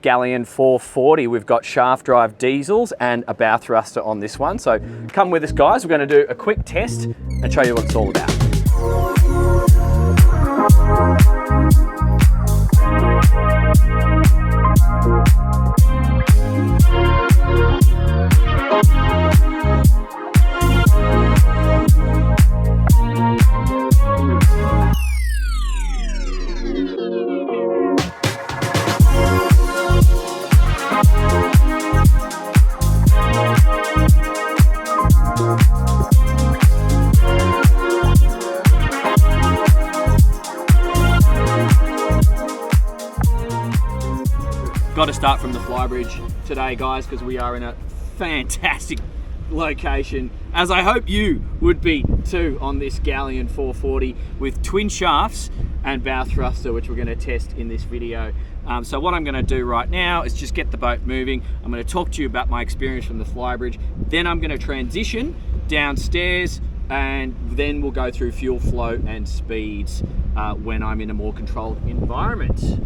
Galeon 440. We've got shaft drive diesels and a bow thruster on this one. So come with us, guys. We're going to do a quick test and show you what it's all about. Got to start from the flybridge today, guys, because we are in a fantastic location, as I hope you would be too, on this Galeon 440 with twin shafts and bow thruster, which we're going to test in this video. So what I'm going to do right now is just get the boat moving. I'm going to talk to you about my experience from the flybridge. Then I'm going to transition downstairs, and then we'll go through fuel flow and speeds when I'm in a more controlled environment.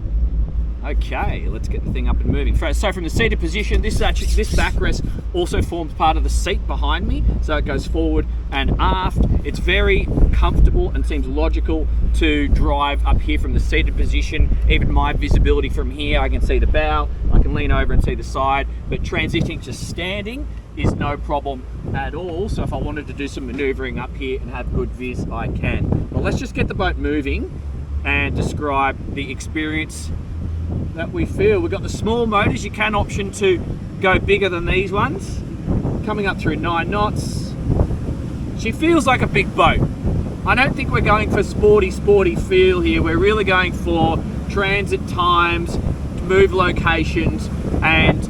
Okay, let's get the thing up and moving. So from the seated position, this backrest also forms part of the seat behind me. So it goes forward and aft. It's very comfortable and seems logical to drive up here from the seated position. Even my visibility from here, I can see the bow, I can lean over and see the side, but transitioning to standing is no problem at all. So if I wanted to do some maneuvering up here and have good viz, I can. But let's just get the boat moving and describe the experience that we feel. We've got the small motors. You can option to go bigger than these ones. Coming up through 9 knots. She feels like a big boat. I don't think we're going for sporty feel here. We're really going for transit times, move locations, and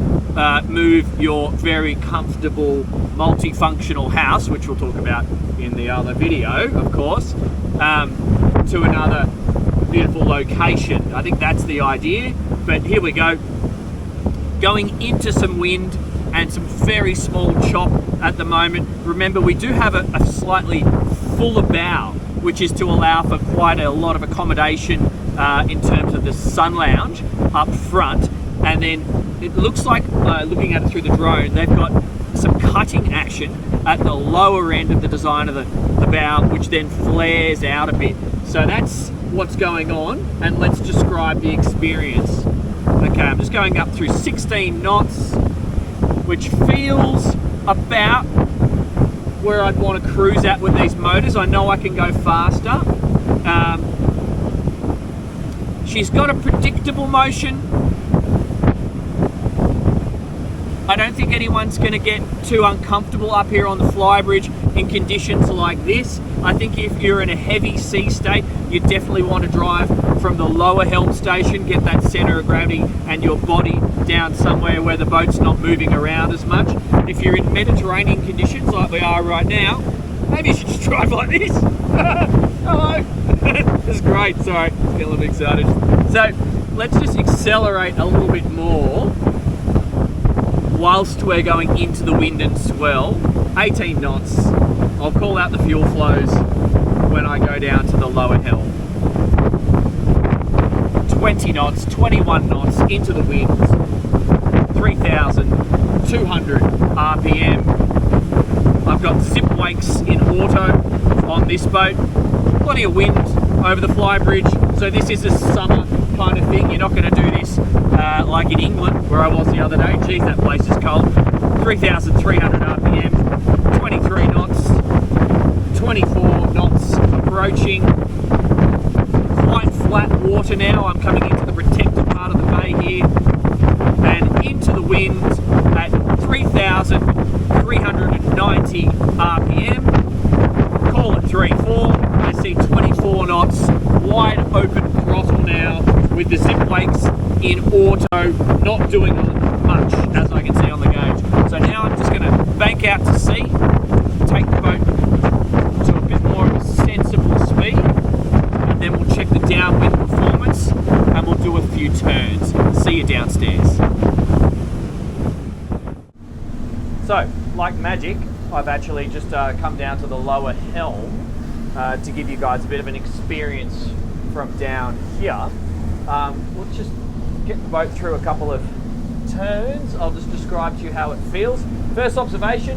move your very comfortable multifunctional house, which we'll talk about in the other video, of course, to another beautiful location. I think that's the idea. But here we go, going into some wind and some very small chop at the moment. Remember, we do have a slightly fuller bow, which is to allow for quite a lot of accommodation in terms of the sun lounge up front. And then it looks like, looking at it through the drone, they've got some cutting action at the lower end of the design of the bow, which then flares out a bit. So that's what's going on, and let's describe the experience. Okay, I'm just going up through 16 knots, which feels about where I'd want to cruise at with these motors. I know I can go faster. She's got a predictable motion. I don't think anyone's going to get too uncomfortable up here on the flybridge in conditions like this. I think if you're in a heavy sea state, you definitely want to drive from the lower helm station, get that center of gravity and your body down somewhere where the boat's not moving around as much. If you're in Mediterranean conditions like we are right now, maybe you should just drive like this. Hello. This is great. Sorry, getting a little bit excited. So let's just accelerate a little bit more whilst we're going into the wind and swell. 18 knots. I'll call out the fuel flows when I go down to the lower helm. 20 knots, 21 knots into the wind. 3,200 RPM. I've got zip wakes in auto on this boat. Plenty of wind over the flybridge. So this is a summer kind of thing. You're not going to do this like in England, where I was the other day. Geez, that place is cold. 3,300 RPM, 23 knots, 24 knots approaching. Quite flat water now. I'm coming into the protected part of the bay here, and into the wind at 3,390 RPM. Call it 3-4. I see 24 knots, wide open throttle now with the zip wakes in auto, not doing much as I can see on the gauge. So now I'm just going to bank out to sea, take the boat to a bit more of a sensible speed, and then we'll check the downwind performance and we'll do a few turns. See you downstairs. So, like magic, I've actually just come down to the lower helm to give you guys a bit of an experience from down here. We'll just get the boat through a couple of turns, I'll just describe to you how it feels. First observation,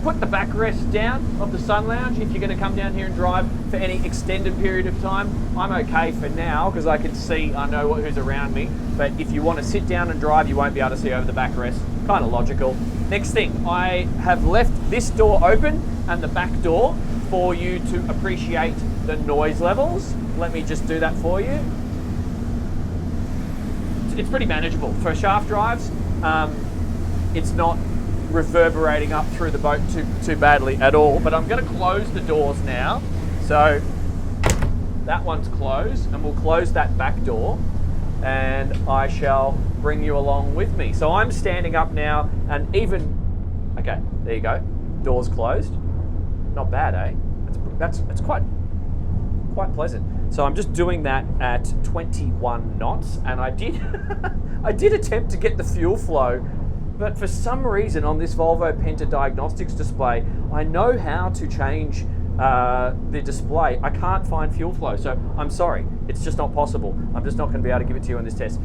put the backrest down of the sun lounge if you're going to come down here and drive for any extended period of time. I'm okay for now because I can see, I know who's around me, but if you want to sit down and drive, you won't be able to see over the backrest. Kind of logical. Next thing, I have left this door open and the back door for you to appreciate the noise levels. Let me just do that for you. It's pretty manageable. For shaft drives, it's not reverberating up through the boat too badly at all, but I'm going to close the doors now. So that one's closed, and we'll close that back door, and I shall bring you along with me. So I'm standing up now, and okay, there you go. Doors closed. Not bad, eh? It's quite pleasant. So I'm just doing that at 21 knots, and I did I did attempt to get the fuel flow, but for some reason on this Volvo Penta diagnostics display, I know how to change the display. I can't find fuel flow, so I'm sorry. It's just not possible. I'm just not going to be able to give it to you on this test.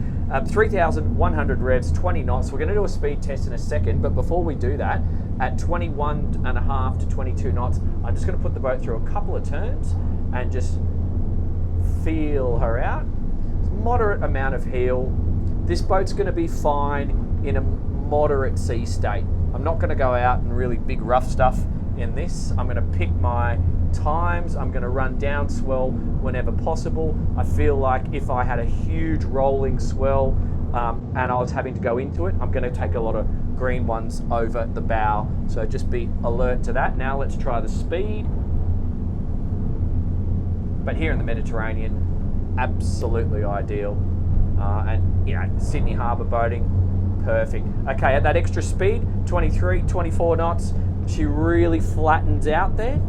3,100 revs, 20 knots. We're going to do a speed test in a second, but before we do that, at 21.5 to 22 knots, I'm just going to put the boat through a couple of turns and just feel her out. Moderate amount of heel. This boat's going to be fine in a moderate sea state. I'm not going to go out and really big rough stuff in this. I'm going to pick my times. I'm going to run down swell whenever possible. I feel like if I had a huge rolling swell and I was having to go into it, I'm going to take a lot of green ones over the bow. So just be alert to that. Now let's try the speed. But here in the Mediterranean, absolutely ideal. And you know, Sydney Harbour boating, perfect. Okay, at that extra speed, 23, 24 knots, she really flattens out there.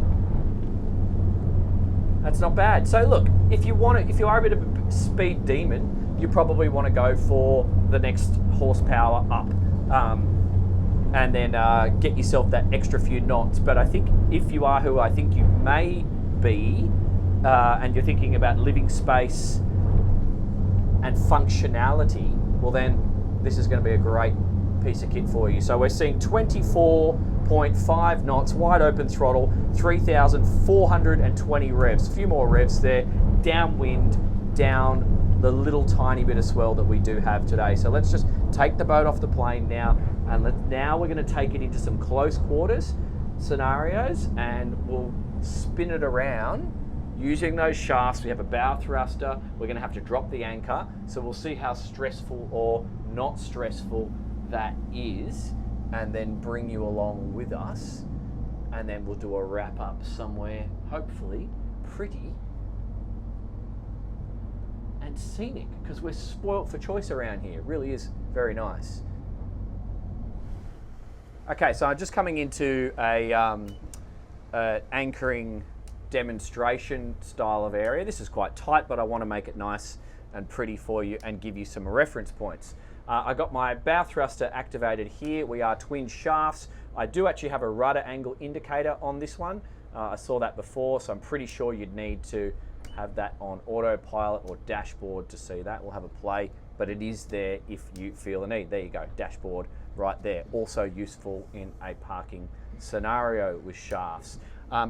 That's not bad. So look, if you are a bit of a speed demon, you probably want to go for the next horsepower up, and then get yourself that extra few knots. But I think if you are who I think you may be, and you're thinking about living space and functionality, well then this is going to be a great piece of kit for you. So we're seeing 24.5 knots, wide open throttle, 3,420 revs. A few more revs there, downwind, down the little tiny bit of swell that we do have today. So let's just take the boat off the plane now, and now we're going to take it into some close quarters scenarios, and we'll spin it around using those shafts. We have a bow thruster. We're going to have to drop the anchor, so we'll see how stressful or not stressful that is, and then bring you along with us, and then we'll do a wrap up somewhere hopefully pretty and scenic, because we're spoilt for choice around here. It really is very nice. Okay, so I'm just coming into a anchoring demonstration style of area. This is quite tight, but I want to make it nice and pretty for you and give you some reference points. I got my bow thruster activated here. We are twin shafts. I do actually have a rudder angle indicator on this one. I saw that before, so I'm pretty sure you'd need to have that on autopilot or dashboard to see that. We'll have a play, but it is there if you feel the need. There you go, dashboard right there. Also useful in a parking scenario with shafts.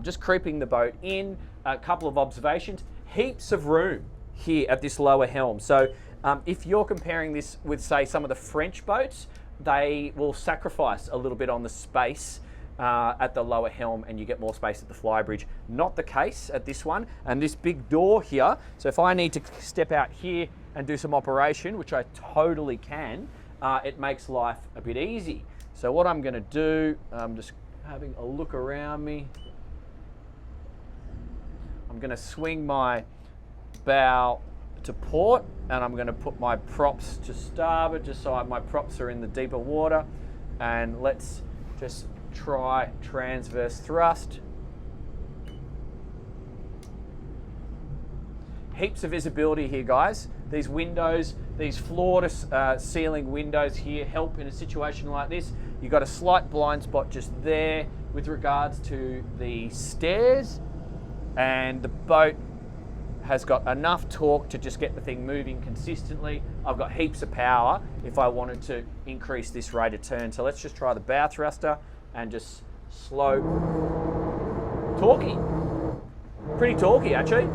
Just creeping the boat in, a couple of observations. Heaps of room here at this lower helm. So if you're comparing this with, say, some of the French boats, they will sacrifice a little bit on the space at the lower helm, and you get more space at the flybridge. Not the case at this one. And this big door here, so if I need to step out here and do some operation, which I totally can, it makes life a bit easy. So what I'm going to do, I'm just having a look around me. I'm going to swing my bow to port, and I'm going to put my props to starboard just so my props are in the deeper water. And let's just try transverse thrust. Heaps of visibility here, guys. These windows, these floor to ceiling windows here help in a situation like this. You've got a slight blind spot just there with regards to the stairs, and the boat has got enough torque to just get the thing moving consistently. I've got heaps of power if I wanted to increase this rate of turn. So let's just try the bow thruster and just slow, torquey. Pretty torquey actually.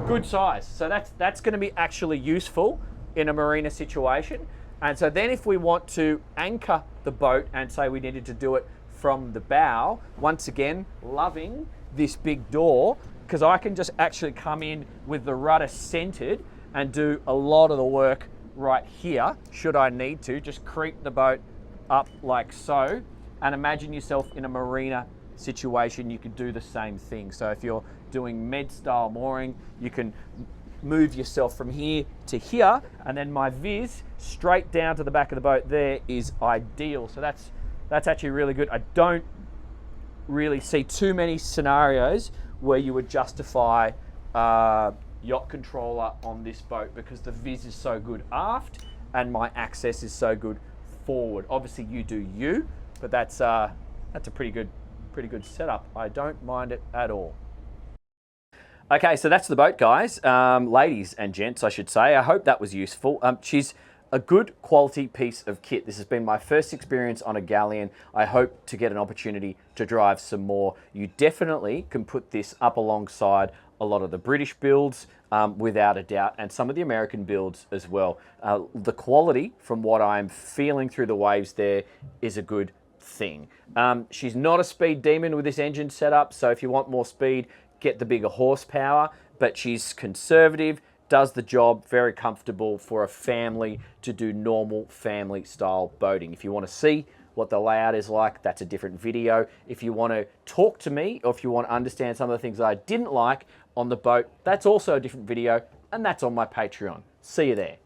Good size. So that's going to be actually useful in a marina situation. And so then if we want to anchor the boat and say we needed to do it from the bow, once again, loving this big door, because I can just actually come in with the rudder centered and do a lot of the work right here, should I need to. Just creep the boat up like so, and imagine yourself in a marina situation, you could do the same thing. So if you're doing med style mooring, you can move yourself from here to here, and then my viz straight down to the back of the boat there is ideal. So that's actually really good. I don't really see too many scenarios where you would justify yacht controller on this boat, because the viz is so good aft and my access is so good forward. Obviously you do you, but that's a pretty good setup. I don't mind it at all. Okay, so that's the boat, guys. Ladies and gents, I should say. I hope that was useful. She's a good quality piece of kit. This has been my first experience on a Galeon. I hope to get an opportunity to drive some more. You definitely can put this up alongside a lot of the British builds, without a doubt, and some of the American builds as well. The quality, from what I'm feeling through the waves there, is a good thing. She's not a speed demon with this engine setup, so if you want more speed, get the bigger horsepower, but she's conservative, does the job, very comfortable for a family to do normal family style boating. If you want to see what the layout is like, that's a different video. If you want to talk to me, or if you want to understand some of the things that I didn't like on the boat, that's also a different video, and that's on my Patreon. See you there.